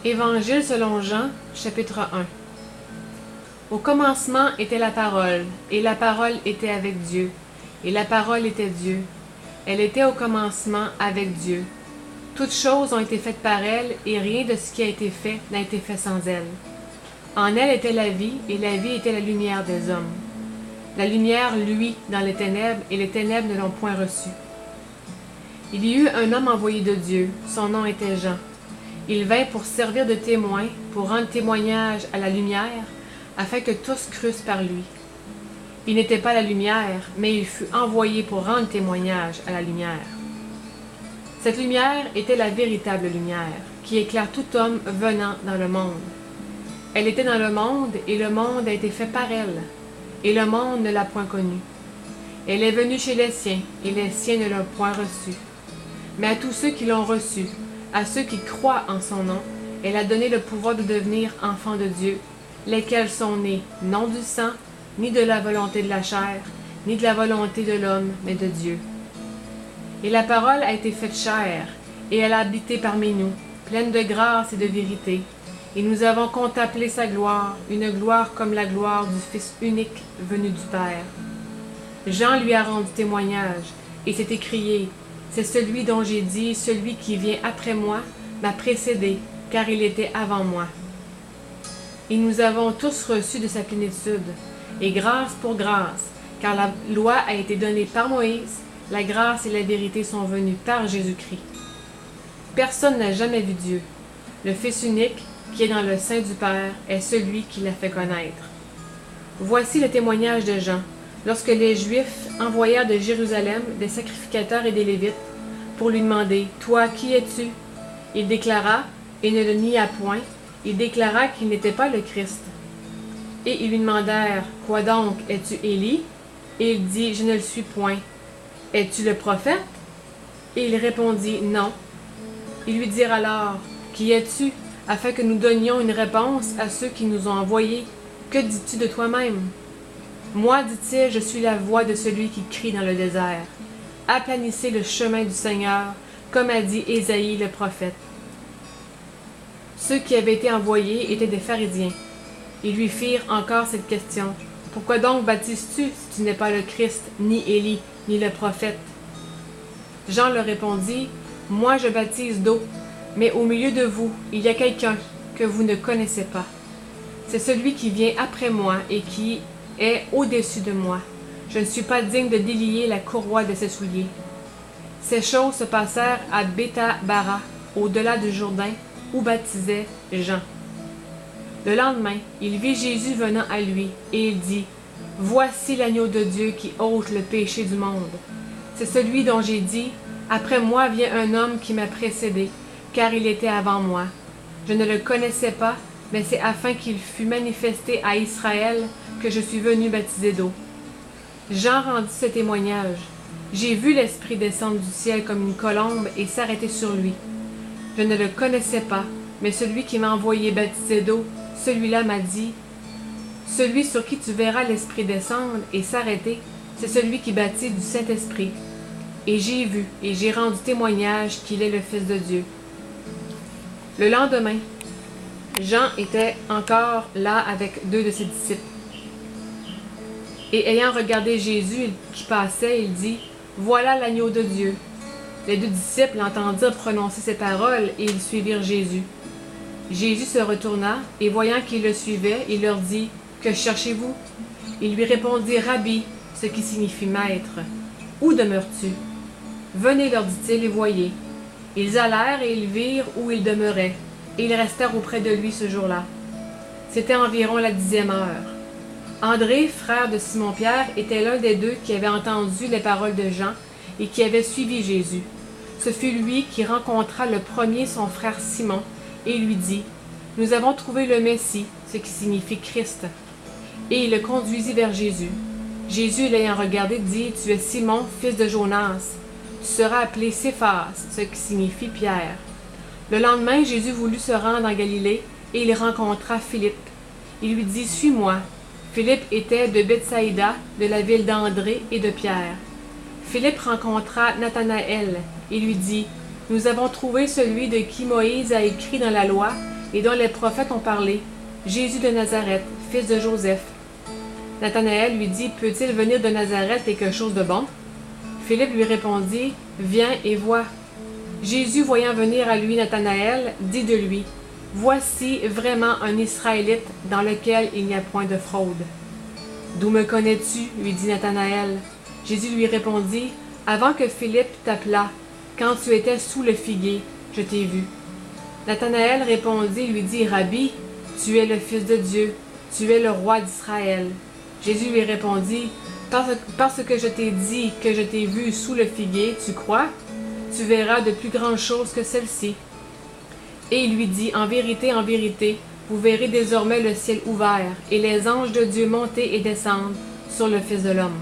Évangile selon Jean, chapitre 1. Au commencement était la parole, et la parole était avec Dieu, et la parole était Dieu. Elle était au commencement avec Dieu. Toutes choses ont été faites par elle, et rien de ce qui a été fait n'a été fait sans elle. En elle était la vie, et la vie était la lumière des hommes. La lumière luit dans les ténèbres, et les ténèbres ne l'ont point reçue. Il y eut un homme envoyé de Dieu, son nom était Jean. Il vint pour servir de témoin, pour rendre témoignage à la lumière, afin que tous crussent par lui. Il n'était pas la lumière, mais il fut envoyé pour rendre témoignage à la lumière. Cette lumière était la véritable lumière, qui éclaire tout homme venant dans le monde. Elle était dans le monde, et le monde a été fait par elle, et le monde ne l'a point connue. Elle est venue chez les siens, et les siens ne l'ont point reçue. Mais à tous ceux qui l'ont reçue, à ceux qui croient en son nom, elle a donné le pouvoir de devenir enfants de Dieu, lesquels sont nés non du sang, ni de la volonté de la chair, ni de la volonté de l'homme, mais de Dieu. Et la parole a été faite chair, et elle a habité parmi nous, pleine de grâce et de vérité. Et nous avons contemplé sa gloire, une gloire comme la gloire du Fils unique venu du Père. Jean lui a rendu témoignage, et s'est écrié: c'est celui dont j'ai dit, celui qui vient après moi m'a précédé, car il était avant moi. Et nous avons tous reçu de sa plénitude, et grâce pour grâce, car la loi a été donnée par Moïse, la grâce et la vérité sont venues par Jésus-Christ. Personne n'a jamais vu Dieu. Le Fils unique, qui est dans le sein du Père, est celui qui l'a fait connaître. Voici le témoignage de Jean, lorsque les Juifs envoyèrent de Jérusalem des sacrificateurs et des Lévites pour lui demander « Toi, qui es-tu » Il déclara, et ne le nia point, il déclara qu'il n'était pas le Christ. Et ils lui demandèrent « Quoi donc, es-tu Élie » Et il dit « Je ne le suis point. »« Es-tu le prophète » Et il répondit « Non. » Ils lui dirent alors « Qui es-tu » afin que nous donnions une réponse à ceux qui nous ont envoyés. « Que dis-tu de toi-même » Moi, dit-il, je suis la voix de celui qui crie dans le désert. Aplanissez le chemin du Seigneur, comme a dit Ésaïe le prophète. Ceux qui avaient été envoyés étaient des pharisiens. Ils lui firent encore cette question. Pourquoi donc baptises-tu si tu n'es pas le Christ, ni Élie, ni le prophète? Jean leur répondit, moi je baptise d'eau, mais au milieu de vous, il y a quelqu'un que vous ne connaissez pas. C'est celui qui vient après moi et qui est au-dessus de moi. Je ne suis pas digne de délier la courroie de ses souliers. Ces choses se passèrent à Béthabara, au-delà du Jourdain, où baptisait Jean. Le lendemain, il vit Jésus venant à lui, et il dit, « Voici l'agneau de Dieu qui ôte le péché du monde. C'est celui dont j'ai dit, après moi vient un homme qui m'a précédé, car il était avant moi. Je ne le connaissais pas, mais c'est afin qu'il fût manifesté à Israël que je suis venu baptiser d'eau. » Jean rendit ce témoignage. J'ai vu l'Esprit descendre du ciel comme une colombe et s'arrêter sur lui. Je ne le connaissais pas, mais celui qui m'a envoyé baptiser d'eau, celui-là m'a dit, « Celui sur qui tu verras l'Esprit descendre et s'arrêter, c'est celui qui baptise du Saint-Esprit. » Et j'ai vu et j'ai rendu témoignage qu'il est le Fils de Dieu. Le lendemain, Jean était encore là avec 2 de ses disciples. Et ayant regardé Jésus qui passait, il dit, « Voilà l'agneau de Dieu. » Les 2 disciples l'entendirent prononcer ces paroles et ils suivirent Jésus. Jésus se retourna et voyant qu'ils le suivaient, il leur dit, « Que cherchez-vous » Ils lui répondirent, « Rabbi », ce qui signifie « Maître. »« Où demeures-tu » Venez, leur dit-il, et voyez. Ils allèrent et ils virent où il demeurait, et ils restèrent auprès de lui ce jour-là. C'était environ la 10e heure. André, frère de Simon-Pierre, était l'un des 2 qui avait entendu les paroles de Jean et qui avait suivi Jésus. Ce fut lui qui rencontra le premier son frère Simon et lui dit, « Nous avons trouvé le Messie, ce qui signifie Christ. » Et il le conduisit vers Jésus. Jésus, l'ayant regardé, dit, « Tu es Simon, fils de Jonas. Tu seras appelé Céphas, ce qui signifie Pierre. » Le lendemain, Jésus voulut se rendre en Galilée et il rencontra Philippe. Il lui dit, « Suis-moi. » Philippe était de Bethsaïda, de la ville d'André et de Pierre. Philippe rencontra Nathanaël et lui dit, « Nous avons trouvé celui de qui Moïse a écrit dans la loi et dont les prophètes ont parlé, Jésus de Nazareth, fils de Joseph. Nathanaël lui dit, peut-il venir de Nazareth quelque chose de bon? Philippe lui répondit, viens et vois. Jésus, voyant venir à lui Nathanaël, dit de lui, voici vraiment un Israélite dans lequel il n'y a point de fraude. D'où me connais-tu? Lui dit Nathanaël. Jésus lui répondit, avant que Philippe t'appelât, quand tu étais sous le figuier, je t'ai vu. Nathanaël répondit, lui dit, Rabbi, tu es le Fils de Dieu, tu es le roi d'Israël. Jésus lui répondit, parce que je t'ai dit que je t'ai vu sous le figuier, tu crois? Tu verras de plus grandes choses que celles-ci. Et il lui dit, en vérité, vous verrez désormais le ciel ouvert, et les anges de Dieu monter et descendre sur le Fils de l'homme.